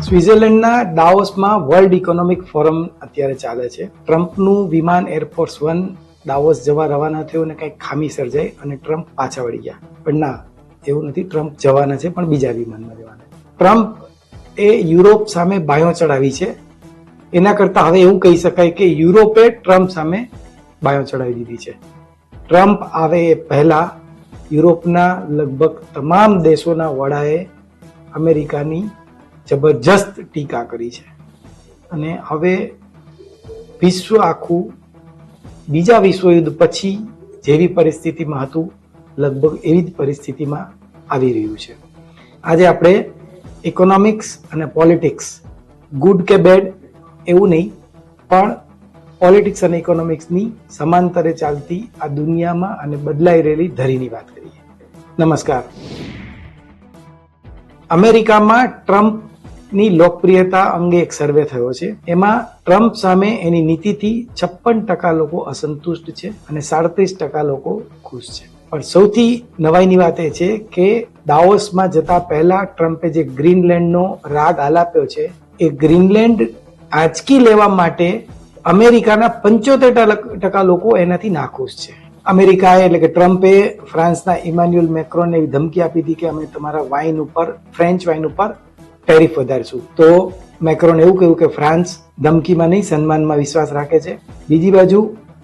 સ્વિટ્ઝરલેન્ડના ડાવોસમાં world economic forum અત્યારે ચાલે છે. ટ્રમ્પનું વિમાન એરફોર્સ 1 ડાવોસ જવા રવાના થયું અને કંઈક ખામી સર્જાઈ અને ટ્રમ્પ પાછા વળી ગયા. પણ ના, એવું નથી. ટ્રમ્પ જવાના છે પણ બીજા વિમાનમાં જવાના. ટ્રમ્પ એ યુરોપ સામે બાયો ચડાવી છે. એના કરતા હવે એવું કહી શકાય કે યુરોપે ટ્રમ્પ સામે બાયો ચડાવી દીધી છે. ટ્રમ્પ આવે એ પહેલા યુરોપના લગભગ તમામ દેશોના વડાએ અમેરિકાની જબરજસ્ત ટીકા કરી છે અને હવે વિશ્વ આખું બીજા વિશ્વયુદ્ધ પછી જેવી પરિસ્થિતિમાં હતું લગભગ એવી જ પરિસ્થિતિમાં આવી રહ્યું છે. આજે આપણે ઇકોનોમિક્સ અને પોલિટિક્સ, ગુડ કે બેડ એવું નહીં, પણ પોલિટિક્સ અને ઇકોનોમિક્સની સમાંતરે ચાલતી આ દુનિયામાં અને બદલાઈ રહેલી ધરીની વાત કરીએ. નમસ્કાર. અમેરિકામાં ટ્રમ્પની લોકપ્રિયતા અંગે એક સર્વે થયો છે. એમાં ટ્રમ્પ સામે એની નીતિથી 56% લોકો અસંતુષ્ટ છે અને 37% લોકો ખુશ છે. પણ સૌથી નવાઈની વાત એ છે કે ડાવોસમાં જતા પહેલા ટ્રમ્પે જે ગ્રીનલેન્ડનો રાગ આલાપ્યો છે એ ગ્રીનલેન્ડ આંચકી લેવા માટે અમેરિકાના 75% લોકો એનાથી નાખુશ છે. અમેરિકાએ એટલે કે ટ્રમ્પે ફ્રાન્સના ઇમાન્યુએલ મેક્રોનને એવી ધમકી આપી હતી કે અમે તમારા વાઇન ઉપર, ફ્રેન્ચ વાઇન ઉપર ટેરિફ વધારશું. તો મેક્રોને એવું કહ્યું કે ફ્રાન્સ ધમકીમાં નહીં, સન્માનમાં વિશ્વાસ રાખે છે. બીજી બાજુ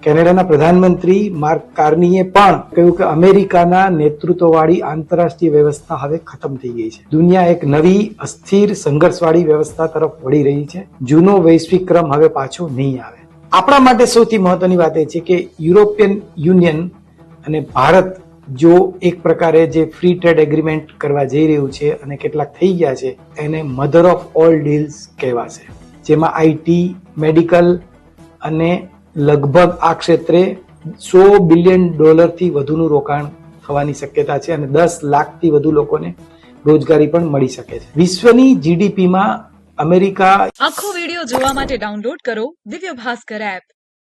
કેનેડાના પ્રધાનમંત્રી માર્ક કાર્નીએ પણ કહ્યું કે અમેરિકાના નેતૃત્વવાળી આંતરરાષ્ટ્રીય વ્યવસ્થા હવે ખતમ થઈ ગઈ છે. દુનિયા એક નવી અસ્થિર સંઘર્ષવાળી વ્યવસ્થા તરફ વળી રહી છે. જૂનો વૈશ્વિક ક્રમ હવે પાછો નહીં આવે. આપણા માટે સૌથી મહત્વની વાત એ છે કે યુરોપિયન યુનિયન અને ભારત જો એક પ્રકારે જે ફ્રી ટ્રેડ એગ્રીમેન્ટ કરવા જઈ રહ્યું છે અને કેટલાક થઈ ગયા છે એને મધર ઓફ ઓલ ડીલ્સ કહેવાશે, જેમાં આઈટી, મેડિકલ અને લગભગ આ ક્ષેત્રે $100 બિલિયન વધુનું રોકાણ થવાની શક્યતા છે અને 10 લાખથી વધુ લોકોને રોજગારી પણ મળી શકે છે. વિશ્વની જીડીપીમાં અમેરિકા. આખો વિડિયો જોવા માટે ડાઉનલોડ કરો દિવ્ય ભાસ્કર એપ.